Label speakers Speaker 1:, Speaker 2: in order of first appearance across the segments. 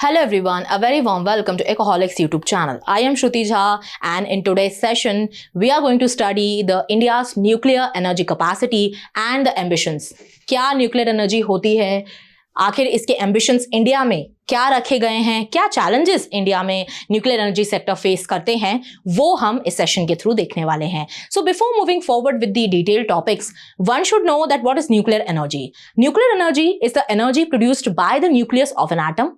Speaker 1: Hello everyone, a very warm welcome to Ecoholics YouTube channel. I am Shruti Jha and in today's session, we are going to study the India's nuclear energy capacity and the ambitions. क्या nuclear energy होती है, आखिर इसके ambitions India में क्या रखे गए हैं, क्या चैलेंजेस इंडिया में न्यूक्लियर एनर्जी सेक्टर फेस करते हैं, वो हम इस सेशन के थ्रू देखने वाले हैं. So before moving forward with the detailed topics, one should know that what is nuclear energy. Nuclear energy is the energy produced by the nucleus of an atom.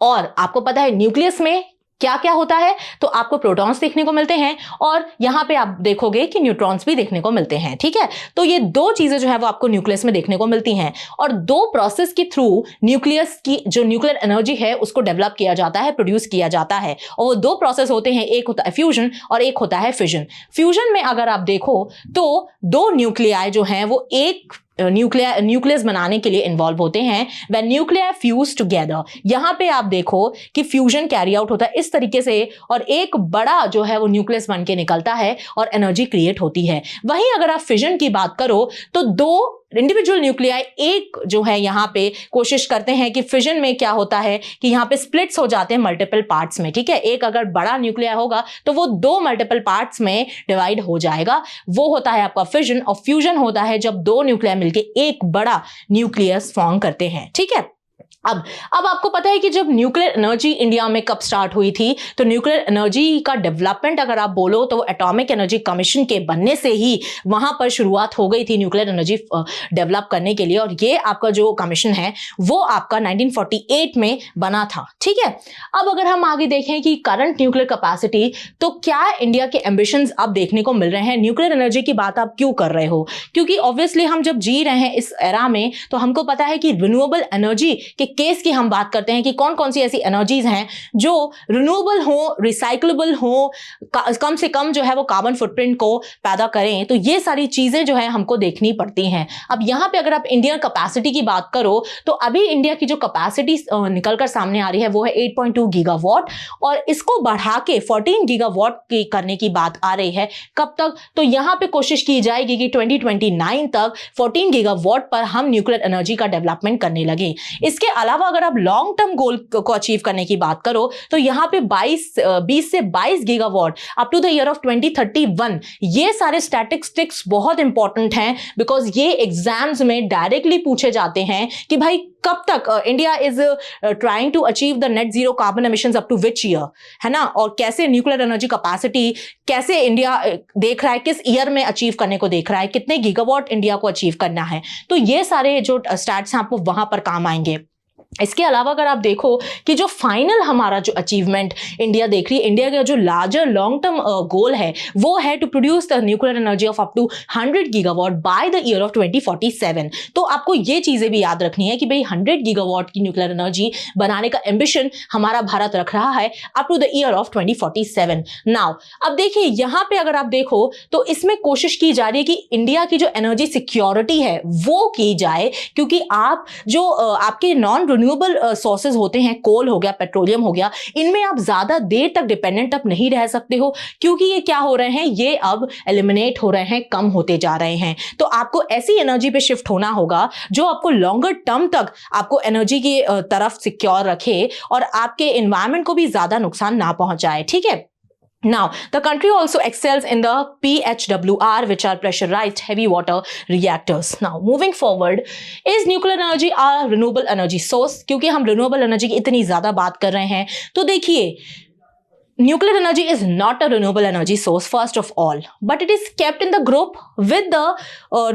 Speaker 1: और आपको पता है न्यूक्लियस में क्या क्या होता है, तो आपको प्रोटॉन्स देखने को मिलते हैं और यहां पे आप देखोगे कि न्यूट्रॉन्स भी देखने को मिलते हैं. ठीक है, तो ये दो चीजें जो है वो आपको न्यूक्लियस में देखने को मिलती हैं और दो प्रोसेस के थ्रू न्यूक्लियस की जो न्यूक्लियर एनर्जी है उसको डेवलप किया जाता है, प्रोड्यूस किया जाता है. और वो दो प्रोसेस होते हैं, एक होता है फ्यूजन और एक होता है फिजन. फ्यूजन में अगर आप देखो तो दो न्यूक्लियाई जो हैं वो एक न्यूक्लियस बनाने के लिए इन्वॉल्व होते हैं. व्हेन न्यूक्लियर फ्यूज टुगेदर, यहां पे आप देखो कि फ्यूजन कैरी आउट होता है इस तरीके से और एक बड़ा जो है वो न्यूक्लियस बन के निकलता है और एनर्जी क्रिएट होती है. वहीं अगर आप फिजन की बात करो तो दो इंडिविजुअल न्यूक्लियाई एक जो है यहां पे कोशिश करते हैं कि फिजन में क्या होता है कि यहां पे स्प्लिट्स हो जाते हैं मल्टीपल पार्ट्स में. ठीक है, एक अगर बड़ा न्यूक्लियाई होगा तो वो दो मल्टीपल पार्ट्स में डिवाइड हो जाएगा, वो होता है आपका फिजन. और फ्यूजन होता है जब दो न्यूक्लियाई मिलके एक बड़ा न्यूक्लियस फॉर्म करते हैं. ठीक है, अब आपको पता है कि जब न्यूक्लियर एनर्जी इंडिया में कब स्टार्ट हुई थी, तो न्यूक्लियर एनर्जी का डेवलपमेंट अगर आप बोलो तो एटॉमिक एनर्जी कमीशन के बनने से ही वहां पर शुरुआत हो गई थी न्यूक्लियर एनर्जी डेवलप करने के लिए. और ये आपका जो कमीशन है वो आपका 1948 में बना था. ठीक है, अब अगर हम आगे देखें कि करंट न्यूक्लियर कैपेसिटी, तो क्या इंडिया के एम्बिशंस अब देखने को मिल रहे हैं. न्यूक्लियर एनर्जी की बात आप क्यों कर रहे हो, क्योंकि ऑब्वियसली हम जब जी रहे हैं इस एरा में तो हमको पता है कि रिन्यूएबल एनर्जी के केस की हम बात करते हैं कि कौन कौन सी ऐसी एनर्जीज हैं जो रिन्यूएबल हो, रिसाइक्लेबल हो, कम से कम जो है वो कार्बन फुटप्रिंट को पैदा करें. तो ये सारी चीजें जो है हमको देखनी पड़ती हैं. अब यहां पे अगर आप इंडियन कैपेसिटी की बात करो तो अभी इंडिया की जो कैपेसिटी निकलकर सामने आ रही है वो है 8.2 गीगावाट और इसको बढ़ा के 14 गीगावाट की करने की बात आ रही है. कब तक, तो यहां पे कोशिश की जाएगी कि 2029 तक 14 गीगावाट पर हम न्यूक्लियर एनर्जी का डेवलपमेंट करने लगे. इसके अलावा अगर आप लॉन्ग टर्म गोल को अचीव करने की बात करो तो यहां पे 20 से 22 gigawatt up to the year of 2031, ये सारे स्टैटिस्टिक्स बहुत इंपॉर्टेंट हैं बिकॉज ये एग्जाम्स में डायरेक्टली पूछे जाते हैं कि भाई कब तक India is trying to achieve the net zero carbon emissions up to which year, है ना, और कैसे न्यूक्लियर एनर्जी कैपेसिटी कैसे इंडिया देख रहा है, किस ईयर में अचीव करने को देख रहा है, कितने गीगावाट इंडिया को अचीव करना है. तो ये सारे जो स्टैट्स हैं आपको वहां पर काम आएंगे. इसके अलावा अगर आप देखो कि जो फाइनल हमारा जो अचीवमेंट इंडिया देख रही है, इंडिया का जो लार्जर लॉन्ग टर्म गोल है वो है to produce the nuclear energy of up to 100 gigawatt by the year of 2047. तो आपको ये चीजें भी याद रखनी है कि भाई 100 गीगावाट की न्यूक्लियर एनर्जी बनाने का एम्बिशन हमारा भारत रख रहा है up to the year of 2047. Now अब देखिए यहां पे अगर आप देखो तो इसमें कोशिश की जा रही है कि इंडिया की जो एनर्जी सिक्योरिटी है वो की जाए, क्योंकि आप जो आपके नॉन रिन्यूएबल सोर्सेज होते हैं, कोल हो गया, पेट्रोलियम हो गया, इनमें आप ज्यादा देर तक डिपेंडेंट अब नहीं रह सकते हो, क्योंकि ये क्या हो रहे हैं, ये अब एलिमिनेट हो रहे हैं, कम होते जा रहे हैं. तो आपको ऐसी एनर्जी पे शिफ्ट होना होगा जो आपको लॉन्गर टर्म तक आपको एनर्जी की तरफ सिक्योर रखे और आपके एनवायरमेंट को भी ज्यादा नुकसान ना पहुंचाए. ठीक है, now the country also excels in the PHWR, which are pressurized heavy water reactors. Now moving forward, is nuclear energy a renewable energy source? क्योंकि हम renewable energy की इतनी ज्यादा बात कर रहे हैं तो देखिए nuclear energy is not a renewable energy source first of all, but it is kept in the group with the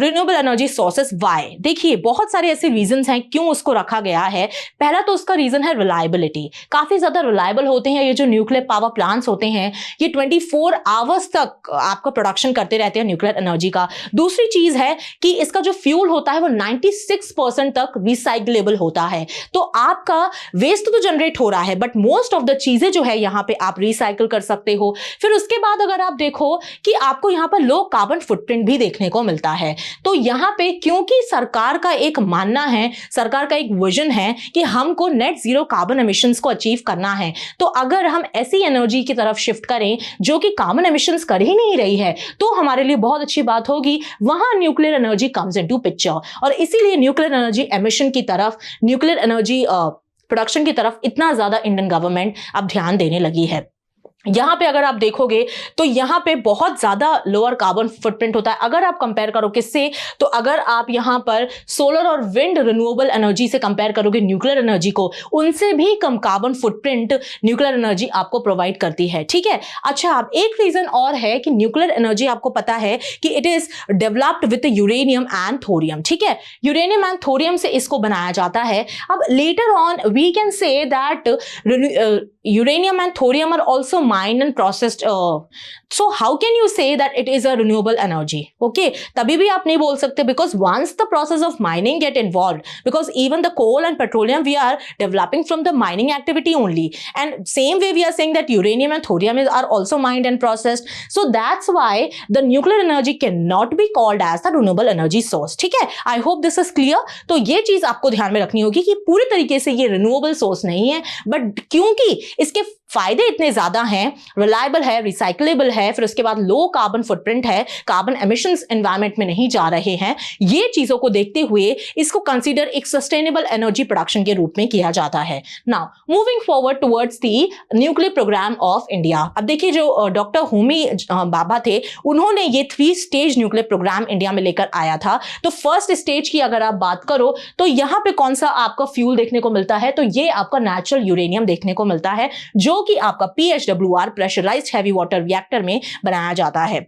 Speaker 1: renewable energy sources. Why? देखिए बहुत सारे ऐसे reasons हैं क्यों उसको रखा गया है. पहला तो उसका reason है reliability. काफी ज्यादा reliable होते हैं ये जो nuclear power plants होते हैं, ये 24 hours तक आपका production करते रहते हैं nuclear energy का. दूसरी चीज है कि इसका जो fuel होता है वो 96% तक recyclable होता है. तो आपका waste तो generate हो रहा है but most of the चीजें जो है यहाँ पे आप रिसाइकिल कर सकते हो. फिर उसके बाद अगर आप देखो कि आपको यहां पर लो कार्बन फुटप्रिंट भी देखने को मिलता है. तो यहां पे क्योंकि सरकार का एक मानना है, सरकार का एक विजन है कि हमको नेट जीरो कार्बन एमिशंस को अचीव करना है, तो अगर हम ऐसी एनर्जी की तरफ शिफ्ट करें जो कि कार्बन एमिशंस कर ही नहीं रही है तो हमारे लिए बहुत अच्छी बात होगी. वहां nuclear energy comes into picture और इसीलिए न्यूक्लियर एनर्जी एमिशन की तरफ, न्यूक्लियर एनर्जी प्रोडक्शन की तरफ इतना ज्यादा इंडियन गवर्नमेंट अब ध्यान देने लगी है। यहाँ पे अगर आप देखोगे तो यहाँ पे बहुत ज्यादा लोअर कार्बन फुटप्रिंट होता है अगर आप कंपेयर करो किससे, तो अगर आप यहाँ पर सोलर और विंड रिन्यूएबल एनर्जी से कंपेयर करोगे न्यूक्लियर एनर्जी को, उनसे भी कम कार्बन फुटप्रिंट न्यूक्लियर एनर्जी आपको प्रोवाइड करती है। ठीक है, अच्छा अब एक रीजन और है कि न्यूक्लियर एनर्जी आपको पता है कि it is developed with uranium and thorium. ठीक है, यूरेनियम एंड थोरियम से इसको बनाया जाता है। अब later on we can say that uranium and thorium are also mined and processed. So how can you say that it is a renewable energy? Okay, तभी भी आप नहीं बोल सकते because once the process of mining get involved, because even the coal and petroleum we are developing from the mining activity only, and same way we are saying that uranium and thorium are also mined and processed. So that's why the nuclear energy cannot be called as the renewable energy source. ठीक है, I hope this is clear. तो ये चीज आपको ध्यान में रखनी होगी कि पूरी तरीके से ये renewable source नहीं है, बट क्योंकि इसके फायदे इतने ज्यादा हैं, रिलायबल है, रिसाइकलेबल है, फिर उसके बाद लो कार्बन फुटप्रिंट है, कार्बन एमिशंस एनवायरनमेंट में नहीं जा रहे हैं, ये चीजों को देखते हुए इसको कंसीडर एक सस्टेनेबल एनर्जी प्रोडक्शन के रूप में किया जाता है। Now moving forward towards the nuclear programme of India. अब देखिए जो डॉक्टर होमी भाभा थे, उन्होंने ये 3 स्टेज न्यूक्लियर प्रोग्राम इंडिया में लेकर आया था। तो फर्स्ट स्टेज की अगर आप बात करो तो यहाँ पे कौन सा आपका फ्यूल देखने को मिलता है, तो ये आपका नेचुरल यूरेनियम देखने को मिलता है, जो कि आपका PHWR pressurised heavy water reactor में बनाया जाता है।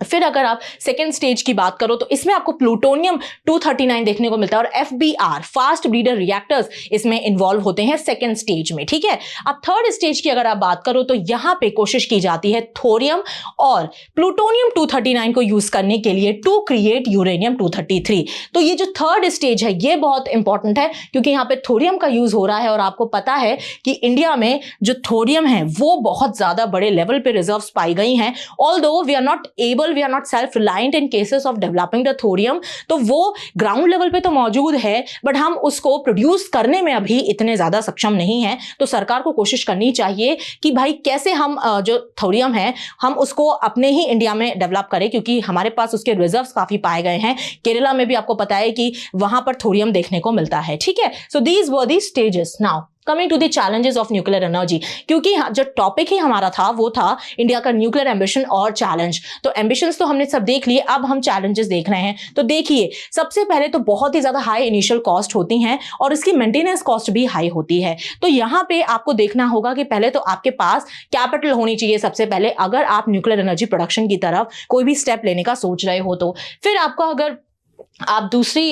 Speaker 1: फिर अगर आप सेकेंड स्टेज की बात करो तो इसमें आपको प्लूटोनियम 239 देखने को मिलता है और FBR फास्ट ब्रीडर रिएक्टर्स इसमें इन्वॉल्व होते हैं सेकेंड स्टेज में। ठीक है, अब थर्ड स्टेज की अगर आप बात करो तो यहां पे कोशिश की जाती है थोरियम और प्लूटोनियम 239 को यूज करने के लिए टू क्रिएट यूरेनियम 233। तो ये जो थर्ड स्टेज है ये बहुत इंपॉर्टेंट है क्योंकि यहाँ पे थोरियम का यूज हो रहा है और आपको पता है कि इंडिया में जो थोरियम है वो बहुत ज्यादा बड़े लेवल पे रिजर्व्स पाई गई हैं। Although we are not able, we are not self reliant in cases of developing the thorium, तो वो ग्राउंड लेवल पे तो मौजूद है बट हम उसको प्रोड्यूस करने में अभी इतने ज्यादा सक्षम नहीं है। तो सरकार को कोशिश करनी चाहिए कि भाई कैसे हम जो थोरियम है हम उसको अपने ही इंडिया में डेवलप करें, क्योंकि हमारे पास उसके रिजर्व्स काफी पाए गए हैं। केरला में भी आपको पता है कि वहां पर थोरियम देखने को मिलता है। ठीक है, so these were the stages. Now coming to the challenges of nuclear energy, क्योंकि जो टॉपिक ही हमारा था वो था इंडिया का न्यूक्लियर एम्बिशन और चैलेंज। तो एम्बिशंस तो हमने सब देख लिए, अब हम चैलेंजेस देख रहे हैं। तो देखिए सबसे पहले तो बहुत ही ज्यादा हाई इनिशियल कॉस्ट होती हैं और इसकी मेंटेनेंस कॉस्ट भी हाई होती है। तो यहाँ पे आपको देखना होगा कि पहले तो आपके पास कैपिटल होनी चाहिए सबसे पहले, अगर आप न्यूक्लियर एनर्जी प्रोडक्शन की तरफ कोई भी स्टेप लेने का सोच रहे हो तो। फिर आपका अगर आप दूसरी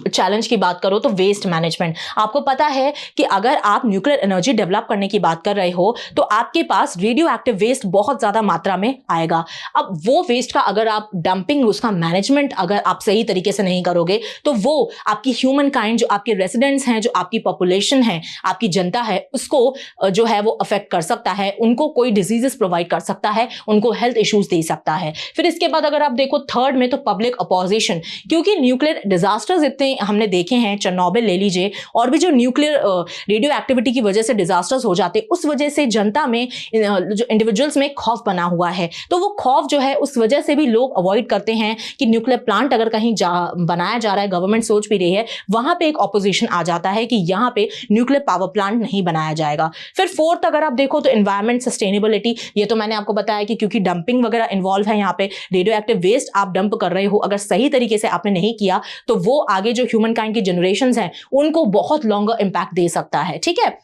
Speaker 1: चैलेंज की बात करो तो वेस्ट मैनेजमेंट। आपको पता है कि अगर आप न्यूक्लियर एनर्जी डेवलप करने की बात कर रहे हो तो आपके पास रेडियो एक्टिव वेस्ट बहुत ज्यादा मात्रा में आएगा। अब वो वेस्ट का अगर आप डंपिंग, उसका मैनेजमेंट अगर आप सही तरीके से नहीं करोगे तो वो आपकी ह्यूमन काइंड, जो आपके रेसिडेंट्स हैं, जो आपकी पॉपुलेशन है, आपकी जनता है, उसको जो है वो अफेक्ट कर सकता है, उनको कोई डिजीजेस प्रोवाइड कर सकता है, उनको हेल्थ इश्यूज दे सकता है। फिर इसके बाद अगर आप देखो थर्ड में तो पब्लिक अपोजिशन, क्योंकि न्यूक्लियर डिजास्टर्स इतने हमने देखे हैं, चेरनोबिल ले लीजिए, और भी जो न्यूक्लियर रेडियो एक्टिविटी की वजह से डिजास्टर्स हो जाते, उस वजह से जनता में, जो इंडिविजुअल्स में खौफ बना हुआ है। तो वो खौफ जो है उस वजह से भी लोग अवॉइड करते हैं कि न्यूक्लियर प्लांट अगर कहीं बनाया जा रहा है, गवर्नमेंट सोच भी रही है, वहां पे एक ऑपोजिशन आ जाता है कि यहाँ पे न्यूक्लियर पावर प्लांट नहीं बनाया जाएगा। फिर फोर्थ अगर आप देखो तो एनवायरमेंट सस्टेनेबिलिटी, ये तो मैंने आपको बताया कि क्योंकि डंपिंग वगैरह इन्वॉल्व है, यहाँ पे रेडियो एक्टिव वेस्ट आप डंप कर रहे हो, अगर सही तरीके से आपने नहीं किया तो वो आगे जो ह्यूमन काइंड की जनरेशंस हैं उनको बहुत लॉन्गर इंपैक्ट दे सकता है। ठीक है,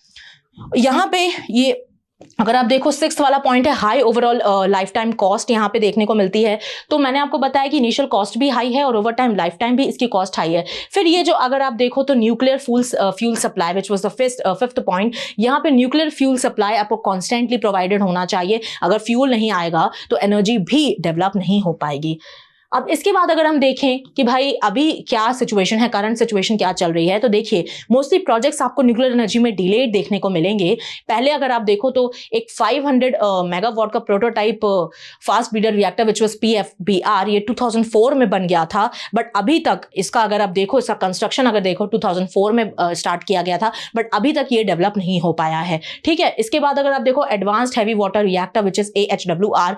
Speaker 1: यहां पे ये अगर आप देखो सिक्स्थ वाला पॉइंट है high overall life time cost यहाँ पे देखने को मिलती है। तो मैंने आपको बताया कि इनिशियल कॉस्ट भी हाई है और ओवर टाइम लाइफ टाइम भी इसकी कॉस्ट हाई है। फिर ये जो अगर आप देखो तो nuclear fuel supply which was the fifth point, यहाँ पे न्यूक्लियर फ्यूल सप्लाई आपको कॉन्स्टेंटली प्रोवाइडेड होना चाहिए। अगर फ्यूल नहीं आएगा तो एनर्जी भी डेवलप नहीं हो पाएगी। अब इसके बाद अगर हम देखें कि भाई अभी क्या सिचुएशन है, करंट सिचुएशन क्या चल रही है, तो देखिए मोस्टली प्रोजेक्ट्स आपको न्यूक्लियर एनर्जी में डिलेड देखने को मिलेंगे। पहले अगर आप देखो तो एक 500 मेगावाट का prototype fast breeder reactor which was PFBR, ये 2004 में बन गया था, बट अभी तक इसका अगर आप देखो, इसका कंस्ट्रक्शन अगर देखो 2004 में स्टार्ट किया गया था, बट अभी तक ये डेवलप नहीं हो पाया है। ठीक है, इसके बाद अगर आप देखो advanced heavy water reactor which is AHWR,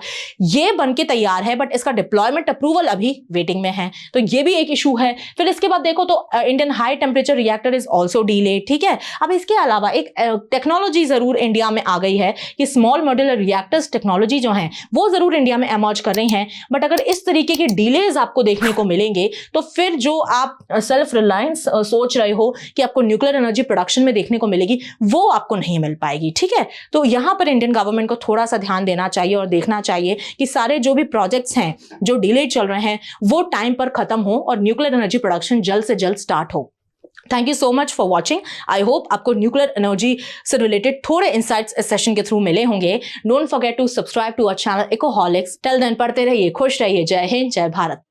Speaker 1: ये बन के तैयार है बट इसका डिप्लॉयमेंट अप्रूवल अभी वेटिंग में हैं, तो ये भी एक इशू है। फिर इसके बाद देखो तो Indian high temperature reactor is also delayed, ठीक है। अब इसके अलावा एक टेक्नोलॉजी जरूर इंडिया में आ गई है कि स्मॉल मॉड्यूलर रिएक्टर्स टेक्नोलॉजी जो है वो जरूर इंडिया में एमर्ज कर रही हैं, बट अगर इस तरीके के डिलेज आपको देखने को मिलेंगे तो फिर जो आप सेल्फ रिलायंस सोच रहे हो कि आपको न्यूक्लियर एनर्जी प्रोडक्शन में देखने को मिलेगी, वो आपको नहीं मिल पाएगी, ठीक है। तो यहां पर इंडियन गवर्नमेंट को थोड़ा सा ध्यान देना चाहिए और देखना चाहिए कि सारे जो भी प्रोजेक्ट्स हैं जो डिले चल रहे हैं वो टाइम पर खत्म हो और न्यूक्लियर एनर्जी प्रोडक्शन जल्द से जल्द स्टार्ट हो। Thank you so much for watching. I hope आपको न्यूक्लियर एनर्जी से रिलेटेड थोड़े इंसाइट्स इस सेशन के थ्रू मिले होंगे। Don't forget to subscribe to our channel Ecoholics. Till then पढ़ते रहिए, खुश रहिए। जय हिंद, जय भारत।